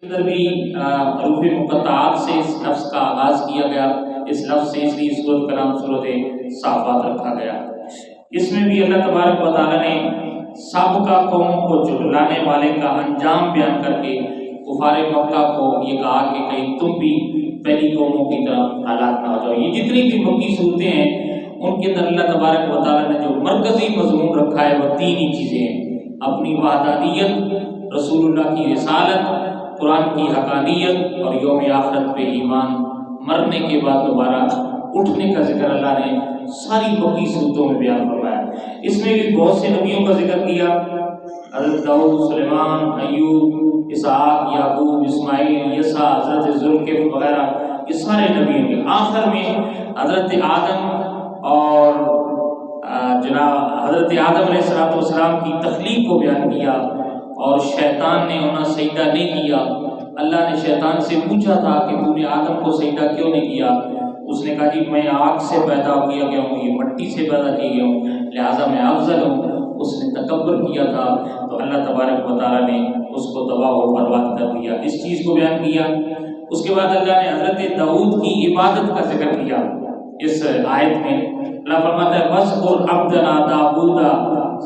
اندر بھی حروف مقطعات سے اس لفظ کا آغاز کیا گیا۔ اس لفظ سے اس لیے سورت کا نام سورت صافات رکھا گیا۔ اس میں بھی اللہ تبارک و تعالیٰ نے سابقہ قوموں کو جھٹلانے والے کا انجام بیان کر کے کفار مکہ کو یہ کہا کہ کہیں تم بھی پہلی قوموں کی طرح ہلاک نہ ہو جاؤ۔ یہ جتنی بھی مکی صورتیں ہیں ان کے اندر اللہ تبارک و تعالیٰ نے جو مرکزی مضمون رکھا ہے وہ تین ہی چیزیں ہیں: اپنی وحدانیت، رسول اللہ کی رسالت، قرآن کی حقانیت اور یوم آخرت پہ ایمان، مرنے کے بعد دوبارہ اٹھنے کا ذکر اللہ نے ساری مکی صورتوں میں بیان فرمایا۔ اس میں بھی بہت سے نبیوں کا ذکر کیا، حضرت داؤد، سلیمان، ایوب، اسحاق، یعقوب، اسماعیل، یسع، حضرت ذوالکفل وغیرہ، یہ سارے نبیوں کے آخر میں حضرت آدم اور جناب حضرت آدم علیہ السلام کی تخلیق کو بیان کیا، اور شیطان نے انہیں سجدہ نہیں کیا۔ اللہ نے شیطان سے پوچھا تھا کہ تو نے آدم کو سجدہ کیوں نہیں کیا؟ اس نے کہا جی میں آگ سے پیدا کیا گیا ہوں، یہ مٹی سے پیدا کیا گیا ہوں، لہٰذا میں افضل ہوں۔ اس نے تکبر کیا تھا تو اللہ تبارک و تعالیٰ نے اس کو تباہ و برباد کر دیا۔ اس چیز کو بیان کیا۔ اس کے بعد اللہ نے حضرت داؤد کی عبادت کا ذکر کیا۔ اس آیت میں اللہ فرماتا ہے وَاذْكُرْ عَبْدَنَا دَاوُودَ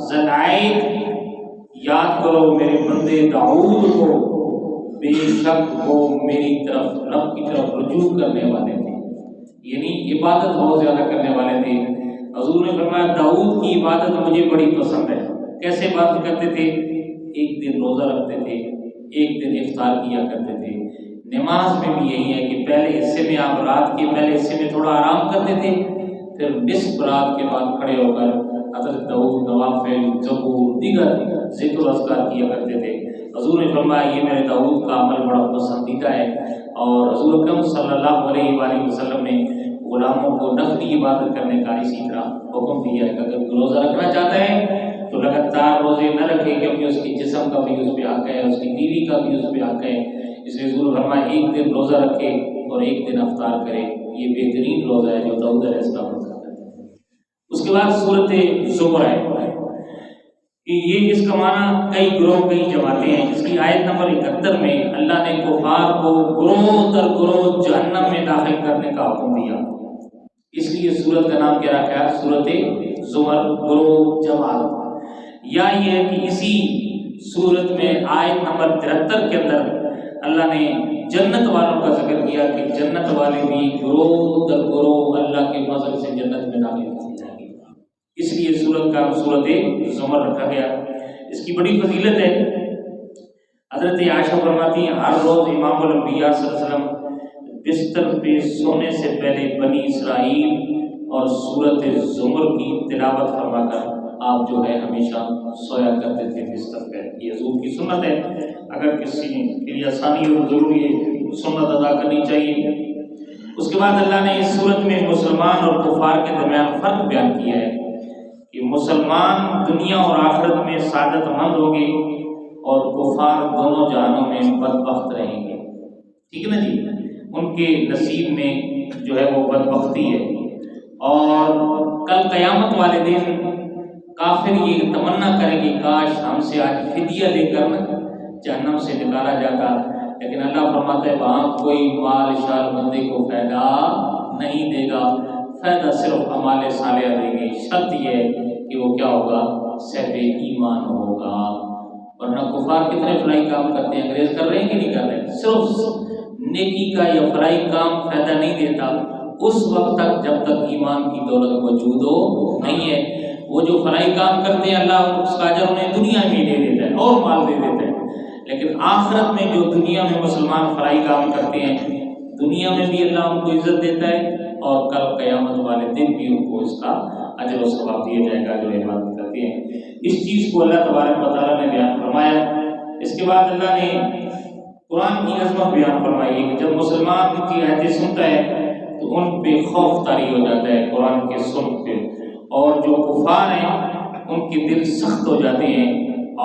ذَا الْأَيْدِ، یاد کرو میرے بندے داؤد کو، بے شک وہ میری طرف رب کی طرف رجوع کرنے والے تھے، یعنی عبادت بہت زیادہ کرنے والے تھے۔ حضور نے فرمایا داؤد کی عبادت مجھے بڑی پسند ہے۔ کیسے عبادت کرتے تھے؟ ایک دن روزہ رکھتے تھے، ایک دن افطار کیا کرتے تھے۔ نماز میں بھی یہی ہے کہ پہلے حصے میں آپ رات کے پہلے حصے میں تھوڑا آرام کرتے تھے، پھر نصف رات کے بعد کھڑے ہو کر حضرت داؤد نوافل، زبور، دیگر ذکر و اذکار کیا کرتے تھے۔ حضور نے فرمایا یہ میرے داؤد کا عمل بڑا پسندیدہ ہے، اور حضور اکرم صلی اللہ علیہ وآلہ وسلم نے غلاموں کو نفلی عبادت کرنے کا اسی طرح حکم دیا ہے کہ اگر کوئی روزہ رکھنا چاہتا ہے تو لگاتار روزے نہ رکھے، کیونکہ اس کے جسم کا بھی اس پہ حق ہے، اس کی بیوی کا بھی اس پہ حق ہے۔ اس لیے حضور نے فرمایا ایک دن روزہ رکھے اور ایک دن افطار کرے، یہ بہترین روزہ ہے جو داؤد علیہ السلام نے رکھا۔ اس کے بعد سورت زمر ہے کہ یہ اس کا معنی کئی گروہ کئی جماعتیں ہیں۔ اس کی آیت نمبر 71 میں اللہ نے کفار کو گروہ در گروہ جہنم میں داخل کرنے کا حکم دیا، اس لیے سورت کا نام کیا رکھا ہے سورت زمر، گروہ جماعت۔ یا یہ ہے کہ اسی سورت میں آیت نمبر 73 کے اندر اللہ نے جنت والوں کا ذکر کیا کہ جنت والے بھی گروہ در گروہ اللہ کے فضل سے جنت میں داخل کیے جائیں گے، اس لیے سورت کا سورت زمر رکھا گیا۔ اس کی بڑی فضیلت ہے۔ حضرت عائشہ فرماتی ہیں ہر روز امام الانبیاء صلی اللہ علیہ وسلم بستر پہ سونے سے پہلے بنی اسرائیل اور سورت زمر کی تلاوت فرما کر آپ جو ہے ہمیشہ سویا کرتے تھے بستر پہ۔ یہ حضور کی سنت ہے، اگر کسی کے لیے آسانی ہو ضرور یہ سنت ادا کرنی چاہیے۔ اس کے بعد اللہ نے اس سورت میں مسلمان اور کفار کے درمیان فرق بیان کیا ہے کہ مسلمان دنیا اور آخرت میں سعادت مند ہوں گے اور کفار دونوں جہانوں میں بدبخت رہیں گے۔ ٹھیک ہے نا جی، ان کے نصیب میں جو ہے وہ بدبختی ہے، اور کل قیامت والے دن کافر یہ تمنا کریں گے کاش ہم سے آج فدیہ لے کر جہنم سے نکالا جاتا، لیکن اللہ فرماتا ہے وہاں کوئی مال شال بندے کو فائدہ نہیں دے گا، فائدہ صرف اعمال صالحہ دیں گے۔ شرط یہ ہے کہ وہ کیا ہوگا؟ صاحب ایمان ہوگا۔ ورنہ کفار کتنے فلائی کام کرتے ہیں، انگریز کر رہے ہیں کہ نہیں کر رہے؟ صرف نیکی کا یا فلائی کام فائدہ نہیں دیتا اس وقت تک جب تک ایمان کی دولت موجود ہو نہیں ہے۔ وہ جو فلائی کام کرتے ہیں اللہ اس کا اجر انہیں دنیا میں دے دیتا ہے اور مال دے دیتا ہے، لیکن آخرت میں جو دنیا میں مسلمان فلائی کام کرتے ہیں دنیا میں بھی اللہ ان کو عزت دیتا ہے، اور کل قیامت والے دن بھی ان کو اس کا اجر و ثواب دیا جائے گا جو عبادت کرتے ہیں۔ اس چیز کو اللہ تبارک و تعالیٰ نے بیان فرمایا۔ اس کے بعد اللہ نے قرآن کی عظمت بیان فرمائی ہے کہ جب مسلمان کی آیتیں سنتا ہے تو ان پہ خوف طاری ہو جاتا ہے قرآن کے سن پہ، اور جو کفار ہیں ان کے دل سخت ہو جاتے ہیں،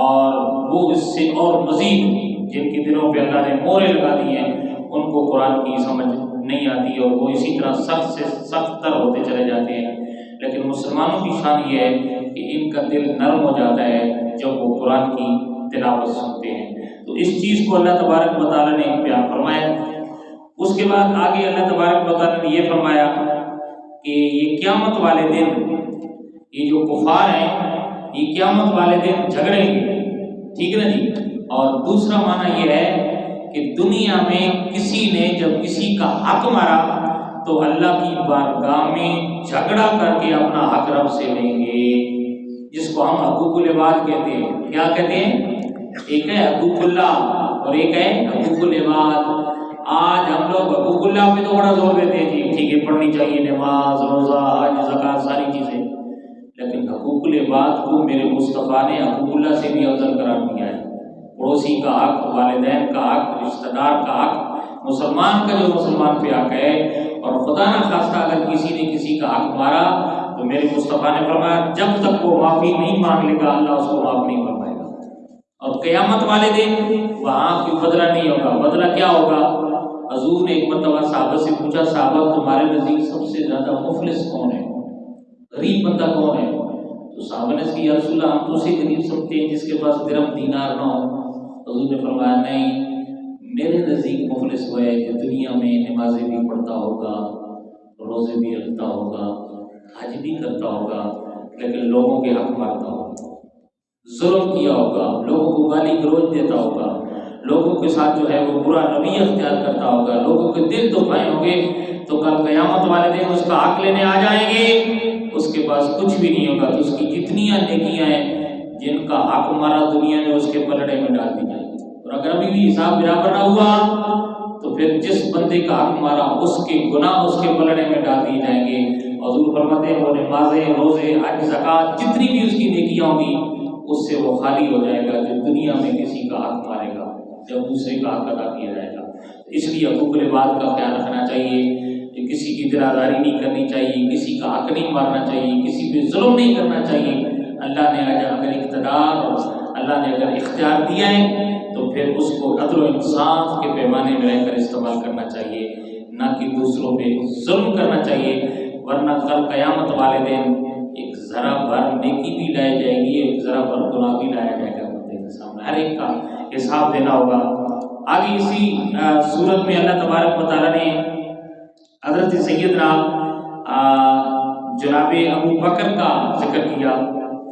اور وہ اس سے اور مزید جن کے دلوں پہ اللہ نے مورے لگا دی ہیں ان کو قرآن کی سمجھ نہیں آتی، اور وہ اسی طرح سخت سے سخت تر ہوتے چلے جاتے ہیں۔ لیکن مسلمانوں کی شان یہ ہے کہ ان کا دل نرم ہو جاتا ہے جب وہ قرآن کی تلاوت سنتے ہیں۔ تو اس چیز کو اللہ تبارک و تعالیٰ نے بیان فرمایا۔ اس کے بعد آگے اللہ تبارک و تعالیٰ نے یہ فرمایا کہ یہ قیامت والے دن یہ جو کفار ہیں یہ قیامت والے دن جھگڑیں گے، ٹھیک ہے نا جی۔ اور دوسرا معنی یہ ہے کہ دنیا میں کسی نے جب کسی کا حق مارا تو اللہ کی بارگاہ میں جھگڑا کر کے اپنا حق رب سے لیں گے، جس کو ہم حقوق العباد کہتے ہیں۔ کیا کہتے ہیں؟ ایک ہے حقوق اللہ اور ایک ہے حقوق العباد۔ آج ہم لوگ حقوق اللہ پہ تو بڑا زور دیتے ہیں، جی ٹھیک ہے پڑھنی چاہیے نماز روزہ حج زکوٰۃ ساری چیزیں، لیکن حقوق العباد کو میرے مصطفیٰ نے حقوق اللہ سے بھی افضل قرار دیا ہے۔ پڑوسی کا حق، والدین کا حق، رشتہ دار کا حق، مسلمان کا جو مسلمان پہ حق ہے، اور خدا نہ خواستہ اگر کسی نے کسی کا حق مارا تو میرے مصطفیٰ نے فرمایا جب تک وہ معافی نہیں مانگ لے گا اللہ اس کو معاف نہیں کر پائے گا۔ اور قیامت والے دن وہاں کوئی بدلہ نہیں ہوگا۔ بدلہ کیا ہوگا؟ حضور نے ایک مرتبہ صحابہ سے پوچھا، صحابہ تمہارے نزدیک سب سے زیادہ مفلس کون ہے، غریب بندہ کون ہے؟ تو صحابہ نے کہا یا رسول اللہ ہم تو اسے غریب سمجھتے ہیں جس کے پاس درہم دینار نہ ہو۔ حضور نے فرمایا نہیں، میرے نزدیک مفلس وہ ہے کہ دنیا میں نمازیں بھی پڑھتا ہوگا، روزے بھی رکھتا ہوگا، حج بھی کرتا ہوگا، لیکن لوگوں کے حق مارتا ہوگا، ظلم کیا ہوگا، لوگوں کو گالی گلوچ دیتا ہوگا، لوگوں کے ساتھ جو ہے وہ برا رویہ اختیار کرتا ہوگا، لوگوں کے دل دکھائے ہوں گے، تو کل قیامت والے دن اس کا حق لینے آ جائیں گے، اس کے پاس کچھ بھی نہیں ہوگا، تو اس کی جتنی نیکیاں ہیں جن کا حق مارا دنیا میں اس کے پلڑے میں ڈال دی جائیں گی۔ اور اگر ابھی بھی حساب برابر نہ ہوا تو پھر جس بندے کا حق مارا اس کے گناہ اس کے پلڑے میں ڈال دیے جائیں گے۔ حضور فرماتے ہیں وہ نمازیں روزے حج زکوٰۃ جتنی بھی اس کی نیکیاں ہوں گی اس سے وہ خالی ہو جائے گا جو دنیا میں کسی کا حق مارے گا جب دوسرے کا حق ادا کیا جائے گا۔ اس لیے حقوق العباد کا خیال رکھنا چاہیے، کسی کی درازاری نہیں کرنی چاہیے، کسی کا حق نہیں مارنا چاہیے، کسی پہ ظلم نہیں کرنا چاہیے۔ اللہ نے اگر اقتدار اور اللہ نے اگر اختیار دیا ہے تو پھر اس کو عدل و انصاف کے پیمانے میں رہ کر استعمال کرنا چاہیے، نہ کہ دوسروں پہ ظلم کرنا چاہیے، ورنہ کل قیامت والے دن ایک ذرا بھر نیکی بھی لائی جائے گی، ایک ذرا بھر گناہ بھی لایا جائے گا بندے کے سامنے، ہر ایک کا حساب دینا ہوگا۔ آگے اسی صورت میں اللہ تبارک و تعالیٰ نے حضرت سیدنا جناب ابو بکر کا ذکر کیا،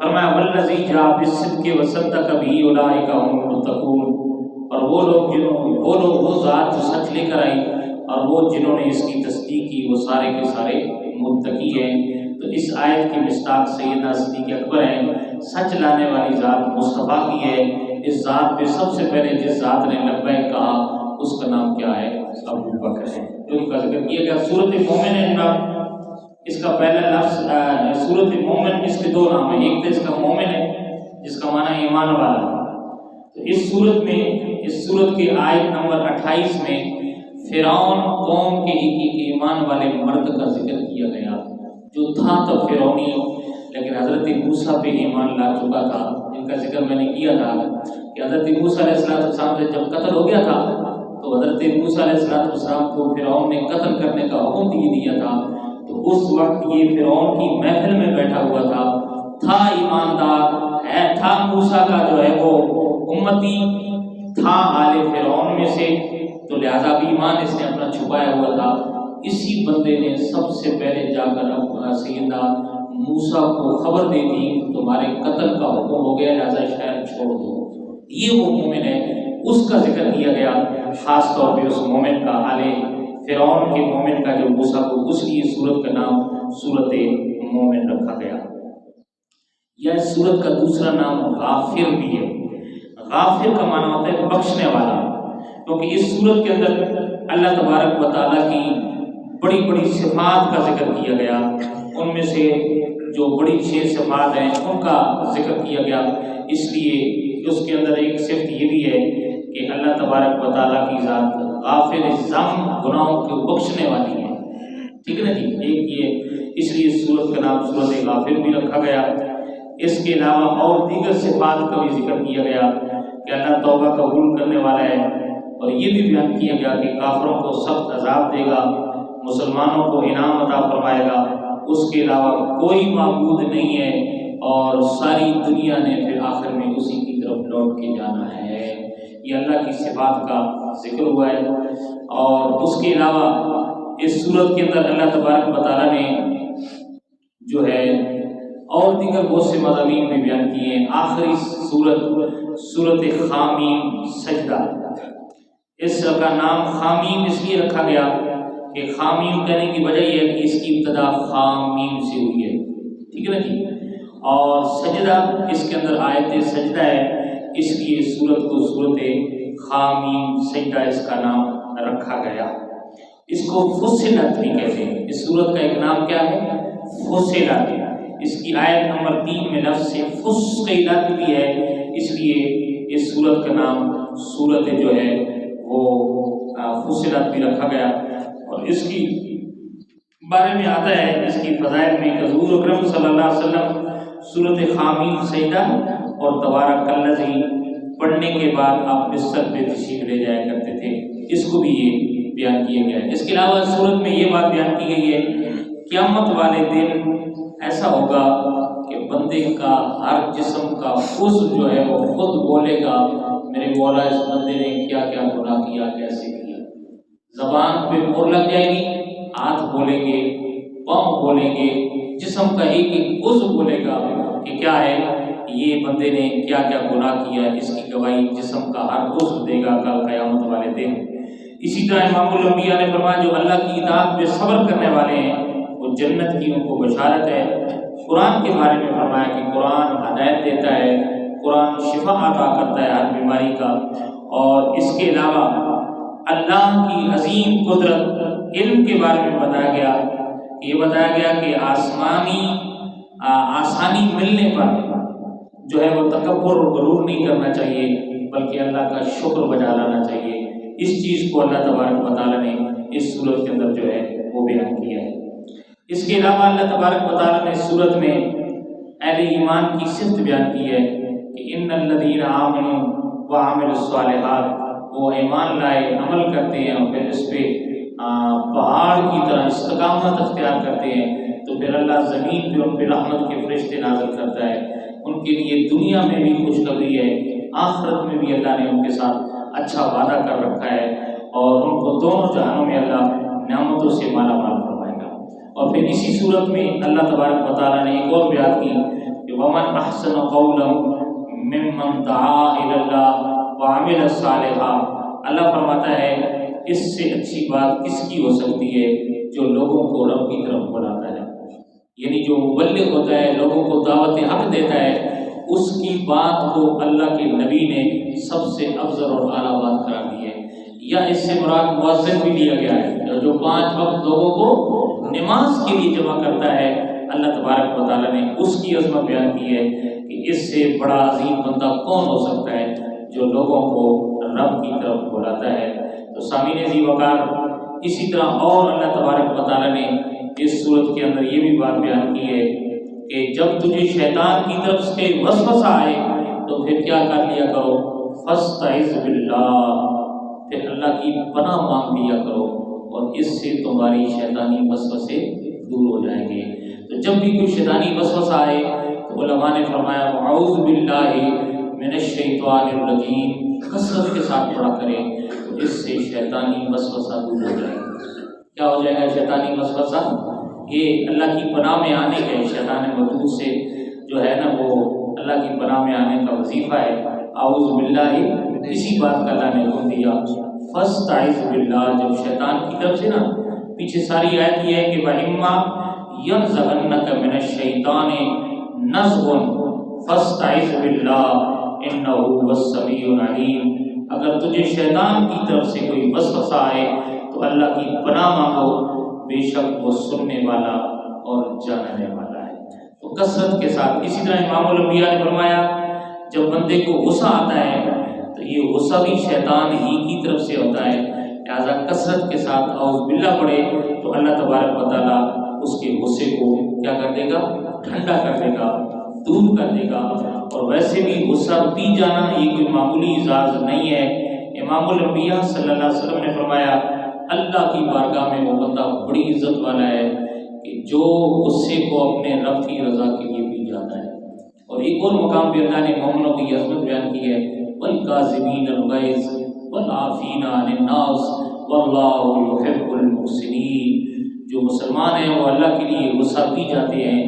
فرمایا والذی جاء بالصدق وصدق به اولئک هم المتقون، اور وہ ذات جو سچ لے کر آئی اور وہ جنہوں نے اس کی تصدیق کی وہ سارے کے سارے متقی ہیں۔ تو اس آیت کی مصداق سیدنا صدیق اکبر ہیں، سچ لانے والی ذات مصطفیٰ کی ہے۔ اس ذات پہ سب سے پہلے جس ذات نے لبیک کہا اس کا نام کیا ہے؟ ابو بکر ہے، ان کا ذکر کیا گیا۔ سورۃ مومن ہے جناب، اس کا پہلا لفظ سورۃ مومن، اس کے دو نام ہیں، ایک تو اس کا مومن ہے جس کا معنی ایمان والا۔ تو اس صورت میں اس صورت کی آیت نمبر 28 میں فرعون قوم کے ایک ایمان والے مرد کا ذکر کیا گیا جو تھا تو فرعونی لیکن حضرت موسیٰ پہ ایمان لا چکا تھا، جن کا ذکر میں نے کیا تھا کہ حضرت موسیٰ علیہ السلام سے جب قتل ہو گیا تھا تو حضرت موسیٰ علیہ السلام کو فرعون نے قتل کرنے کا حکم دیا تھا۔ تو اس وقت یہ فرعون کی محفل میں بیٹھا ہوا تھا ایماندار ہے، تھا موسیٰ کا جو ہے وہ امتی، تھا آل فرعون میں سے، تو لہذا بھی ایمان اس نے اپنا چھپایا ہوا تھا۔ اسی بندے نے سب سے پہلے جا کر سیدنا موسیٰ کو خبر دے دی تمہارے قتل کا حکم ہو گیا، لہذا شہر چھوڑ دو۔ یہ وہ مومن ہے، اس کا ذکر کیا گیا خاص طور پہ اس مومن کا، آل فرعون کے مومن کا جو موسیٰ کو، اس لیے سورت کا نام سورت مومن رکھا گیا۔ یہ سورت کا دوسرا نام غافر بھی ہے۔ غافر کا معنی ہوتا ہے بخشنے والا، کیونکہ اس سورت کے اندر اللہ تبارک و تعالیٰ کی بڑی بڑی صفات کا ذکر کیا گیا، ان میں سے جو بڑی 6 صفات ہیں ان کا ذکر کیا گیا، اس لیے اس کے اندر ایک صفت یہ بھی ہے کہ اللہ تبارک و تعالیٰ کی ذات غافر ذنب، گناہوں کو بخشنے والی ہے، ٹھیک ہے نا جی، ایک یہ، اس لیے سورت کا نام سورت غافر بھی رکھا گیا۔ اس کے علاوہ اور دیگر صفات کا بھی ذکر کیا گیا کہ اللہ توبہ قبول کرنے والا ہے، اور یہ بھی بیان کیا گیا کہ کافروں کو سخت عذاب دے گا، مسلمانوں کو انعام عطا فرمائے گا، اس کے علاوہ کوئی معبود نہیں ہے، اور ساری دنیا نے پھر آخر میں اسی کی طرف لوٹ کے جانا ہے۔ یہ اللہ کی صفات کا ذکر ہوا ہے۔ اور اس کے علاوہ اس صورت کے اندر اللہ تبارک و تعالیٰ نے جو ہے اور دیگر بہت سے مضامین میں بیان کیے ہیں۔ آخری صورت حامیم سجدہ، اس کا نام حامیم اس لیے رکھا گیا کہ حامیم کہنے کی وجہ یہ ہے کہ اس کی ابتدا حامیم سے ہوئی ہے، ٹھیک ہے نا جی۔ اور سجدہ اس کے اندر آیت سجدہ ہے، اس لیے صورت کو صورت حامیم سجدہ اس کا نام رکھا گیا۔ اس کو فصلت بھی کہتے ہیں، اس صورت کا ایک نام کیا ہے؟ فصلت۔ اس کی آیت نمبر 3 میں لفظ سے فصلت بھی ہے، اس لیے اس صورت کا نام صورت جو ہے وہ فصلت بھی رکھا گیا۔ اور اس کی بارے میں آتا ہے اس کی فضائل میں کہ حضور اکرم صلی اللہ علیہ وسلم صورت حامیم سجدہ اور تبارک الذی پڑھنے کے بعد آپ بستر پہ تشریف لے جایا کرتے تھے، اس کو بھی یہ بیان کیا گیا ہے۔ اس کے علاوہ صورت میں یہ بات بیان کی گئی ہے، قیامت والے دن ایسا ہوگا کہ بندے کا ہر جسم کا عضو جو ہے وہ خود بولے گا میرے مولا اس بندے نے کیا کیا گناہ کیا، کیسے کیا۔ زبان پہ مہر لگ جائے گی، ہاتھ بولیں گے، پاؤں بولیں گے، جسم کا ایک ایک عضو بولے گا کہ کیا ہے یہ بندے نے کیا کیا گناہ کیا، اس کی گواہی جسم کا ہر عضو دے گا کل قیامت والے دن۔ اسی طرح امام الانبیاء نے فرمایا جو اللہ کی اطاعت پہ صبر کرنے والے ہیں وہ جنت کی ان کو بشارت ہے۔ قرآن کے بارے میں فرمایا کہ قرآن ہدایت دیتا ہے، قرآن شفا عطا کرتا ہے ہر بیماری کا۔ اور اس کے علاوہ اللہ کی عظیم قدرت علم کے بارے میں بتایا گیا، یہ بتایا گیا کہ آسانی ملنے پر جو ہے وہ تکبر اور غرور نہیں کرنا چاہیے بلکہ اللہ کا شکر بجا لانا چاہیے۔ اس چیز کو اللہ تبارک و تعالیٰ نے اس صورت کے اندر جو ہے وہ بیان کیا ہے۔ اس کے علاوہ اللہ تبارک و تعالیٰ نے اس صورت میں اہل ایمان کی صفت بیان کی ہے کہ ان الذین آمنوا وعملوا الصالحات، وہ ایمان لائے، عمل کرتے ہیں اور پھر اس پہ پہاڑ کی طرح استقامت اختیار کرتے ہیں تو پھر اللہ زمین پہ ان پہ رحمت کے فرشتے نازل کرتا ہے۔ ان کے لیے دنیا میں بھی خوشخبری ہے، آخرت میں بھی اللہ نے ان کے ساتھ اچھا وعدہ کر رکھا ہے اور ان کو دونوں جہانوں میں اللہ نعمتوں سے مالا مال فرمائے گا۔ اور پھر اسی صورت میں اللہ تبارک و تعالیٰ نے ایک اور بیان کی کہ وَمَنْ أَحْسَنُ قَوْلًا مِّمَّنْ دَعَا إِلَى اللَّهِ وَعَمِلَ صَالِحًا۔ اللہ فرماتا ہے اس سے اچھی بات کس کی ہو سکتی ہے جو لوگوں کو رب کی طرف بلاتا ہے، یعنی جو مبلغ ہوتا ہے، لوگوں کو دعوت حق دیتا ہے، اس کی بات کو اللہ کے نبی نے سب سے افضل اور اعلیٰ بات قرار دی ہے۔ یا اس سے مراد مؤذن بھی لیا گیا ہے جو 5 وقت لوگوں کو نماز کے لیے جمع کرتا ہے۔ اللہ تبارک و تعالیٰ نے اس کی عظمت بیان کی ہے کہ اس سے بڑا عظیم بندہ کون ہو سکتا ہے جو لوگوں کو رب کی طرف بلاتا ہے۔ تو سامعین ذی وقار، اسی طرح اور اللہ تبارک و تعالیٰ نے اس صورت کے اندر یہ بھی بات بیان کی ہے کہ جب تجھے شیطان کی طرف سے وسوسہ آئے تو پھر کیا کر لیا کرو، فاستعذ باللہ، پھر اللہ کی پناہ مانگ لیا کرو اور اس سے تمہاری شیطانی وسوسے دور ہو جائیں گے۔ تو جب بھی کوئی شیطانی وسوسہ آئے تو علماء نے فرمایا اعوذ باللہ من الشیطان الرجیم، کثرت کے ساتھ پڑھا کریں تو اس سے شیطانی وسوسہ دور ہو جائے گا۔ کیا ہو جائے گا شیطانی وسوسہ؟ یہ اللہ کی پناہ میں آنے کا، شیطان مردود سے جو ہے نا وہ اللہ کی پناہ میں آنے کا وظیفہ ہے۔ اعوذ باللہ، اسی بات کا اللہ نے حکم دیا فاستعذ باللہ۔ جب شیطان کی طرف سے نا، پیچھے ساری آیت یہ ہے کہ وَإِمَّا يَنزَغَنَّكَ مِنَ الشَّيْطَانِ نَزْغٌ فَاسْتَعِذْ بِاللَّهِ إِنَّهُ هُوَ السَّمِيعُ الْعَلِيمُ۔ اگر تجھے شیطان کی طرف سے کوئی وسوسہ آئے تو اللہ کی پناہ مانگو، بے شک وہ سننے والا اور جاننے والا ہے۔ تو کثرت کے ساتھ، اسی طرح امام الانبیاء نے فرمایا جب بندے کو غصہ آتا ہے تو یہ غصہ بھی شیطان ہی کی طرف سے ہوتا ہے، لہٰذا کثرت کے ساتھ اعوذ باللہ پڑھے تو اللہ تبارک و تعالیٰ اس کے غصے کو کیا کر دے گا؟ ٹھنڈا کر دے گا، دور کر دے گا۔ اور ویسے بھی غصہ پی جانا یہ کوئی معمولی اعزاز نہیں ہے۔ امام الانبیاء صلی اللہ علیہ وسلم نے فرمایا اللہ کی بارگاہ میں وہ بندہ بڑی عزت والا ہے کہ جو غصے کو اپنے رب کی رضا کے لیے پی جاتا ہے۔ اور ایک اور مقام پہ اللہ نے مومنوں کی عظمت بیان کی ہے والکاظمین الغیظ والعافین عن الناس واللہ یحب المحسنین۔ جو مسلمان ہیں وہ اللہ کے لیے غصہ بھی جاتے ہیں،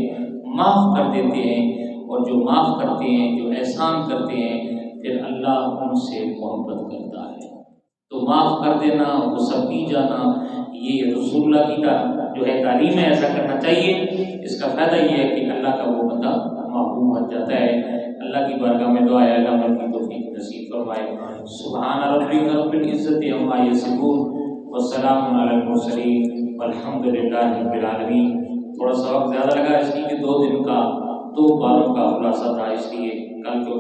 معاف کر دیتے ہیں، اور جو معاف کرتے ہیں، جو احسان کرتے ہیں، پھر اللہ ان سے محبت کرتا ہے۔ تو معاف کر دینا، غصہ بھی جانا، یہ رسول اللہ کی جو ہے تعلیم ہے، ایسا کرنا چاہیے۔ اس کا فائدہ یہ ہے کہ اللہ کا وہ بندہ محبوب بن جاتا ہے۔ اللہ کی بارگاہ میں دعا ہے اللہ ہمیں کی توفیق نصیب فرمائے۔ سبحان ربک رب العزت عما یصفون والسلام علی المرسلین والحمد للہ رب العالمین۔ تھوڑا سا وقت زیادہ لگا اس لیے کہ 2 دن کا 2 باروں کا خلاصہ تھا، اس لیے کل کو